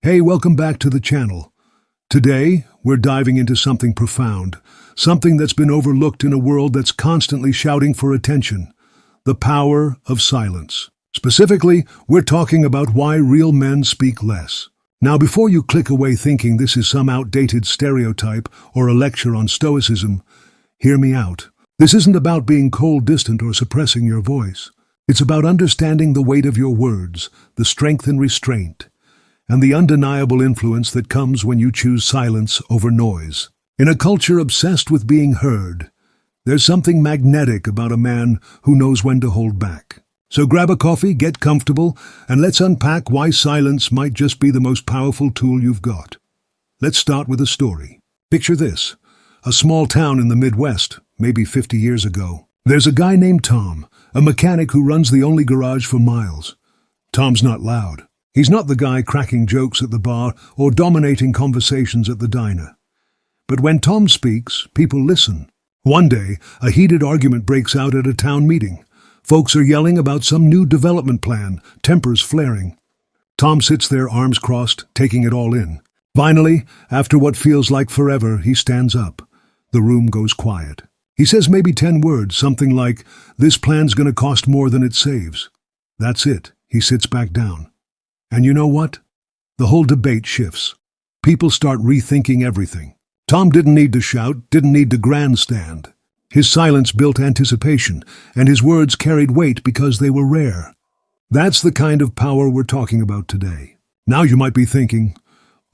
Hey, welcome back to the channel. Today, we're diving into something profound, something that's been overlooked in a world that's constantly shouting for attention: the power of silence. Specifically, we're talking about why real men speak less. Now, before you click away thinking this is some outdated stereotype or a lecture on stoicism, hear me out. This isn't about being cold, distant, or suppressing your voice. It's about understanding the weight of your words, the strength and restraint, and the undeniable influence that comes when you choose silence over noise. In a culture obsessed with being heard, there's something magnetic about a man who knows when to hold back. So grab a coffee, get comfortable, and let's unpack why silence might just be the most powerful tool you've got. Let's start with a story. Picture this: a small town in the Midwest, maybe 50 years ago. There's a guy named Tom, a mechanic who runs the only garage for miles. Tom's not loud. He's not the guy cracking jokes at the bar or dominating conversations at the diner. But when Tom speaks, people listen. One day, a heated argument breaks out at a town meeting. Folks are yelling about some new development plan, tempers flaring. Tom sits there, arms crossed, taking it all in. Finally, after what feels like forever, he stands up. The room goes quiet. He says maybe 10 words, something like, "This plan's gonna cost more than it saves." That's it. He sits back down. And you know what? The whole debate shifts. People start rethinking everything. Tom didn't need to shout, didn't need to grandstand. His silence built anticipation, and his words carried weight because they were rare. That's the kind of power we're talking about today. Now you might be thinking,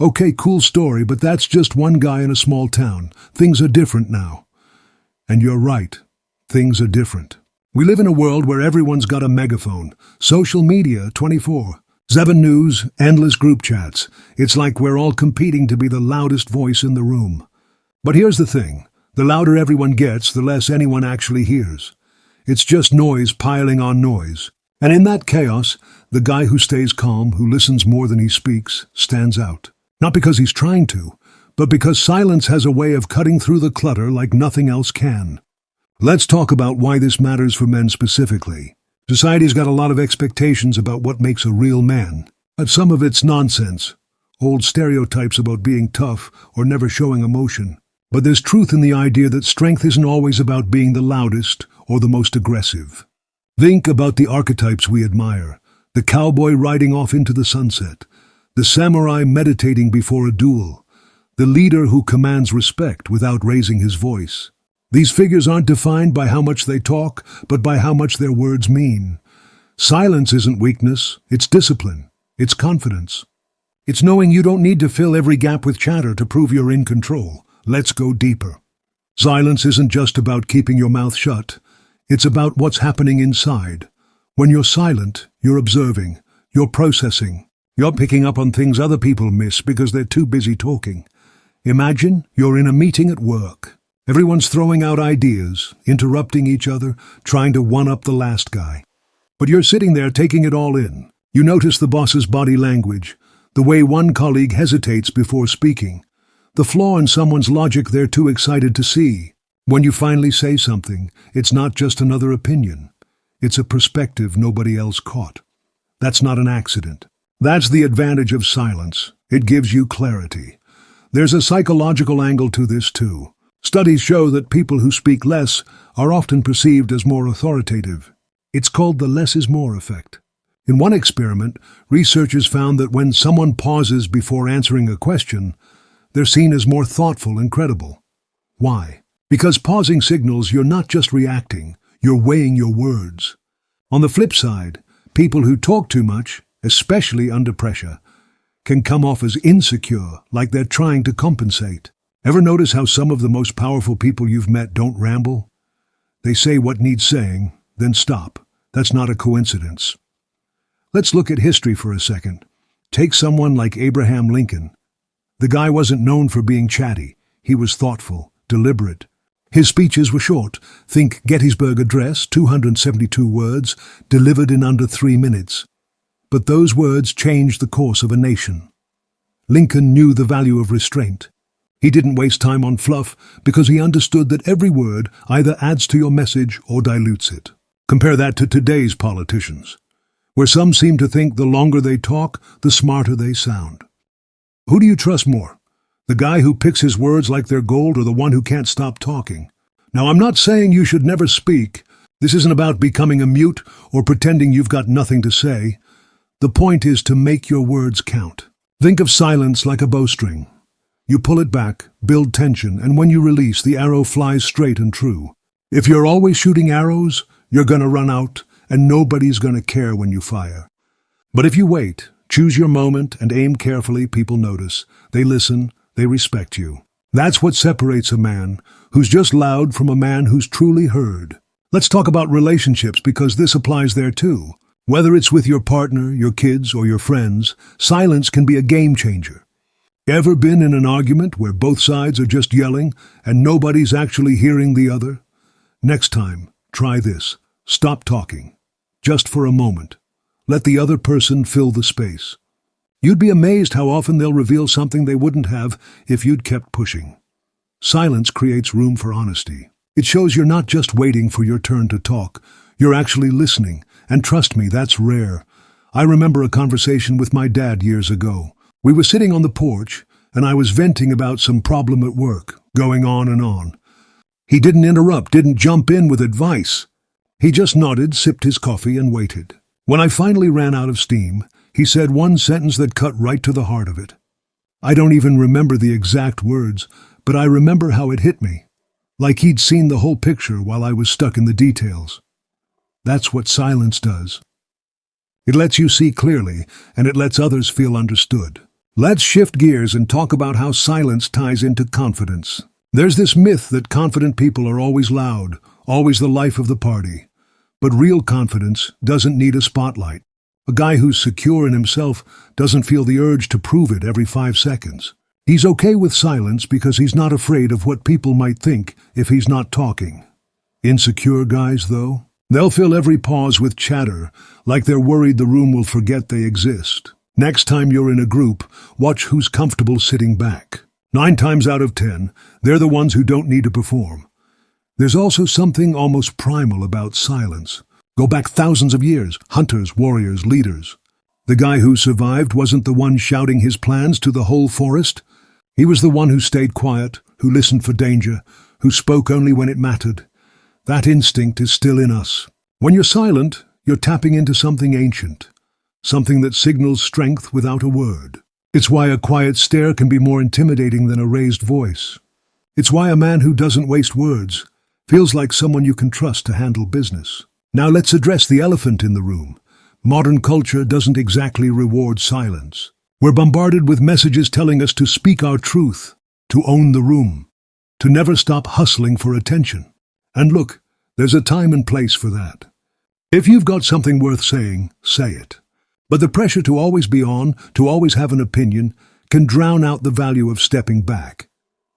okay, cool story, but that's just one guy in a small town. Things are different now. And you're right. Things are different. We live in a world where everyone's got a megaphone. Social media, 24/7 news, endless group chats. It's like we're all competing to be the loudest voice in the room. But here's the thing. The louder everyone gets, the less anyone actually hears. It's just noise piling on noise. And in that chaos, the guy who stays calm, who listens more than he speaks, stands out. Not because he's trying to, but because silence has a way of cutting through the clutter like nothing else can. Let's talk about why this matters for men specifically. Society's got a lot of expectations about what makes a real man, but some of it's nonsense. Old stereotypes about being tough or never showing emotion. But there's truth in the idea that strength isn't always about being the loudest or the most aggressive. Think about the archetypes we admire: the cowboy riding off into the sunset, the samurai meditating before a duel, the leader who commands respect without raising his voice. These figures aren't defined by how much they talk, but by how much their words mean. Silence isn't weakness, it's discipline, it's confidence. It's knowing you don't need to fill every gap with chatter to prove you're in control. Let's go deeper. Silence isn't just about keeping your mouth shut. It's about what's happening inside. When you're silent, you're observing, you're processing, you're picking up on things other people miss because they're too busy talking. Imagine you're in a meeting at work. Everyone's throwing out ideas, interrupting each other, trying to one-up the last guy. But you're sitting there taking it all in. You notice the boss's body language, the way one colleague hesitates before speaking, the flaw in someone's logic they're too excited to see. When you finally say something, it's not just another opinion. It's a perspective nobody else caught. That's not an accident. That's the advantage of silence. It gives you clarity. There's a psychological angle to this too. Studies show that people who speak less are often perceived as more authoritative. It's called the less is more effect. In one experiment, researchers found that when someone pauses before answering a question, they're seen as more thoughtful and credible. Why? Because pausing signals you're not just reacting, you're weighing your words. On the flip side, people who talk too much, especially under pressure, can come off as insecure, like they're trying to compensate. Ever notice how some of the most powerful people you've met don't ramble? They say what needs saying, then stop. That's not a coincidence. Let's look at history for a second. Take someone like Abraham Lincoln. The guy wasn't known for being chatty. He was thoughtful, deliberate. His speeches were short. Think Gettysburg Address, 272 words, delivered in under 3 minutes. But those words changed the course of a nation. Lincoln knew the value of restraint. He didn't waste time on fluff because he understood that every word either adds to your message or dilutes it. Compare that to today's politicians, where some seem to think the longer they talk, the smarter they sound. Who do you trust more? The guy who picks his words like they're gold or the one who can't stop talking? Now, I'm not saying you should never speak. This isn't about becoming a mute or pretending you've got nothing to say. The point is to make your words count. Think of silence like a bowstring. You pull it back, build tension, and when you release, the arrow flies straight and true. If you're always shooting arrows, you're going to run out, and nobody's going to care when you fire. But if you wait, choose your moment, and aim carefully, people notice. They listen, they respect you. That's what separates a man who's just loud from a man who's truly heard. Let's talk about relationships because this applies there too. Whether it's with your partner, your kids, or your friends, silence can be a game changer. Ever been in an argument where both sides are just yelling and nobody's actually hearing the other? Next time, try this. Stop talking. Just for a moment. Let the other person fill the space. You'd be amazed how often they'll reveal something they wouldn't have if you'd kept pushing. Silence creates room for honesty. It shows you're not just waiting for your turn to talk. You're actually listening. And trust me, that's rare. I remember a conversation with my dad years ago. We were sitting on the porch, and I was venting about some problem at work, going on and on. He didn't interrupt, didn't jump in with advice. He just nodded, sipped his coffee, and waited. When I finally ran out of steam, he said one sentence that cut right to the heart of it. I don't even remember the exact words, but I remember how it hit me. Like he'd seen the whole picture while I was stuck in the details. That's what silence does. It lets you see clearly, and it lets others feel understood. Let's shift gears and talk about how silence ties into confidence. There's this myth that confident people are always loud, always the life of the party. But real confidence doesn't need a spotlight. A guy who's secure in himself doesn't feel the urge to prove it every 5 seconds. He's okay with silence because he's not afraid of what people might think if he's not talking. Insecure guys, though? They'll fill every pause with chatter, like they're worried the room will forget they exist. Next time you're in a group, watch who's comfortable sitting back. 9 times out of 10, they're the ones who don't need to perform. There's also something almost primal about silence. Go back thousands of years, hunters, warriors, leaders. The guy who survived wasn't the one shouting his plans to the whole forest. He was the one who stayed quiet, who listened for danger, who spoke only when it mattered. That instinct is still in us. When you're silent, you're tapping into something ancient. Something that signals strength without a word. It's why a quiet stare can be more intimidating than a raised voice. It's why a man who doesn't waste words feels like someone you can trust to handle business. Now let's address the elephant in the room. Modern culture doesn't exactly reward silence. We're bombarded with messages telling us to speak our truth, to own the room, to never stop hustling for attention. And look, there's a time and place for that. If you've got something worth saying, say it. But the pressure to always be on, to always have an opinion, can drown out the value of stepping back.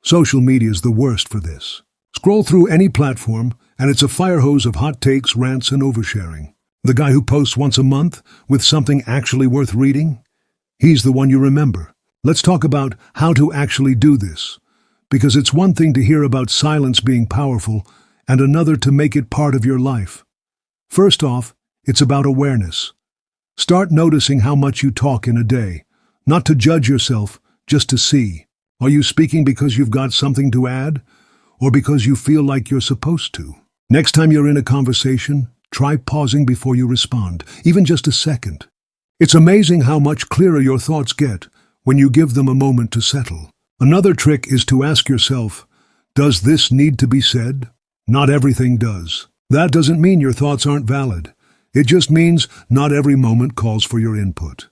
Social media is the worst for this. Scroll through any platform, and it's a fire hose of hot takes, rants, and oversharing. The guy who posts once a month with something actually worth reading? He's the one you remember. Let's talk about how to actually do this. Because it's one thing to hear about silence being powerful, and another to make it part of your life. First off, it's about awareness. Start noticing how much you talk in a day. Not to judge yourself, just to see. Are you speaking because you've got something to add? Or because you feel like you're supposed to? Next time you're in a conversation, try pausing before you respond, even just a second. It's amazing how much clearer your thoughts get when you give them a moment to settle. Another trick is to ask yourself, does this need to be said? Not everything does. That doesn't mean your thoughts aren't valid. It just means not every moment calls for your input.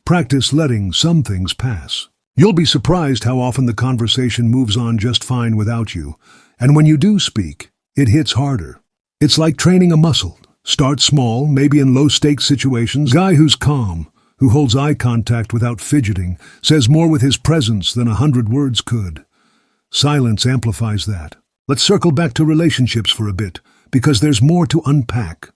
Practice letting some things pass. You'll be surprised how often the conversation moves on just fine without you. And when you do speak, it hits harder. It's like training a muscle. Start small, maybe in low-stakes situations. Guy who's calm, who holds eye contact without fidgeting, says more with his presence than 100 words could. Silence amplifies that. Let's circle back to relationships for a bit, because there's more to unpack.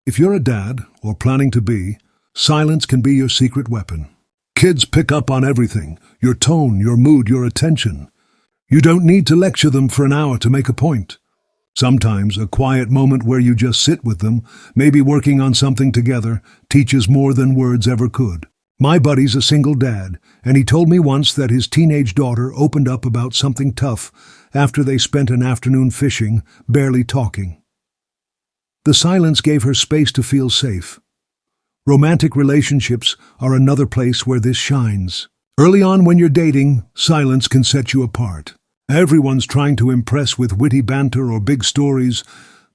If you're a dad, or planning to be, silence can be your secret weapon. Kids pick up on everything, your tone, your mood, your attention. You don't need to lecture them for an hour to make a point. Sometimes a quiet moment where you just sit with them, maybe working on something together, teaches more than words ever could. My buddy's a single dad, and he told me once that his teenage daughter opened up about something tough after they spent an afternoon fishing, barely talking. The silence gave her space to feel safe. Romantic relationships are another place where this shines. Early on when you're dating, silence can set you apart. Everyone's trying to impress with witty banter or big stories,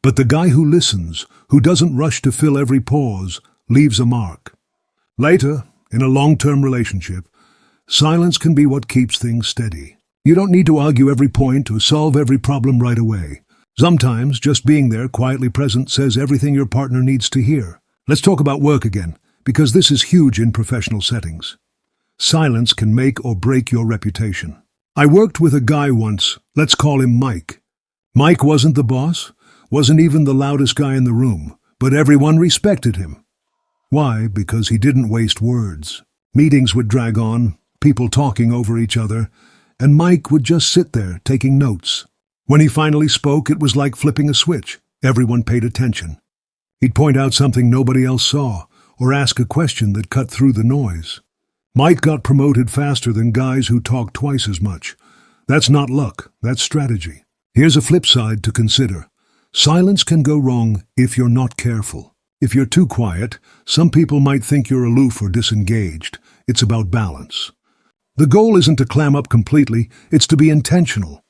but the guy who listens, who doesn't rush to fill every pause, leaves a mark. Later, in a long-term relationship, silence can be what keeps things steady. You don't need to argue every point or solve every problem right away. Sometimes just being there, quietly present, says everything your partner needs to hear. Let's talk about work again, because this is huge in professional settings. Silence can make or break your reputation. I worked with a guy once, let's call him Mike. Mike wasn't the boss, wasn't even the loudest guy in the room, but everyone respected him. Why? Because he didn't waste words. Meetings would drag on, people talking over each other, and Mike would just sit there taking notes. When he finally spoke, it was like flipping a switch. Everyone paid attention. He'd point out something nobody else saw, or ask a question that cut through the noise. Mike got promoted faster than guys who talked twice as much. That's not luck, that's strategy. Here's a flip side to consider. Silence can go wrong if you're not careful. If you're too quiet, some people might think you're aloof or disengaged. It's about balance. The goal isn't to clam up completely, it's to be intentional.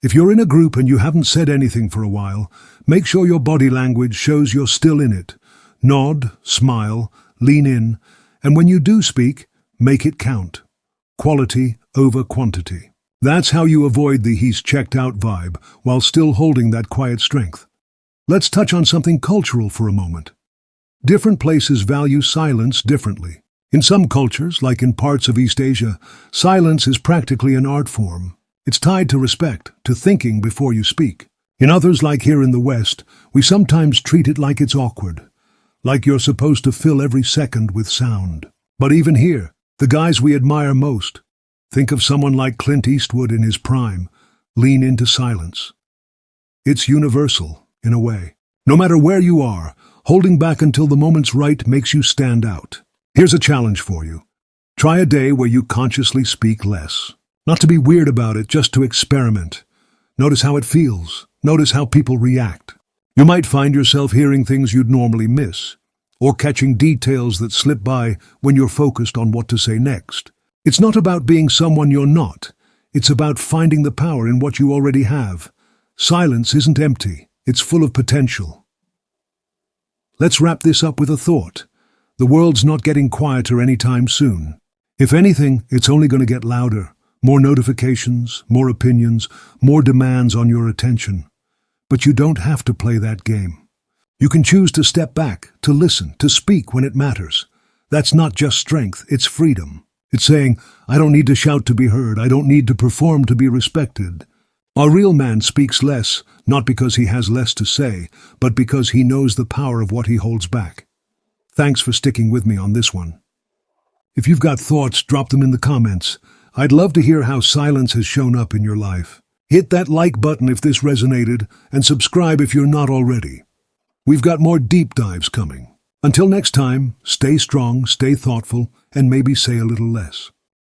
If you're in a group and you haven't said anything for a while, make sure your body language shows you're still in it. Nod, smile, lean in, and when you do speak, make it count. Quality over quantity. That's how you avoid the he's checked out vibe while still holding that quiet strength. Let's touch on something cultural for a moment. Different places value silence differently. In some cultures, like in parts of East Asia, silence is practically an art form. It's tied to respect, to thinking before you speak. In others, like here in the West, we sometimes treat it like it's awkward, like you're supposed to fill every second with sound. But even here, the guys we admire most, think of someone like Clint Eastwood in his prime, lean into silence. It's universal, in a way. No matter where you are, holding back until the moment's right makes you stand out. Here's a challenge for you. Try a day where you consciously speak less. Not to be weird about it, just to experiment. Notice how it feels. Notice how people react. You might find yourself hearing things you'd normally miss, or catching details that slip by when you're focused on what to say next. It's not about being someone you're not. It's about finding the power in what you already have. Silence isn't empty. It's full of potential. Let's wrap this up with a thought. The world's not getting quieter anytime soon. If anything, it's only going to get louder. More notifications, more opinions, more demands on your attention. But you don't have to play that game. You can choose to step back, to listen, to speak when it matters. That's not just strength, it's freedom. It's saying, I don't need to shout to be heard, I don't need to perform to be respected. A real man speaks less, not because he has less to say, but because he knows the power of what he holds back. Thanks for sticking with me on this one. If you've got thoughts, drop them in the comments. I'd love to hear how silence has shown up in your life. Hit that like button if this resonated, and subscribe if you're not already. We've got more deep dives coming. Until next time, stay strong, stay thoughtful, and maybe say a little less.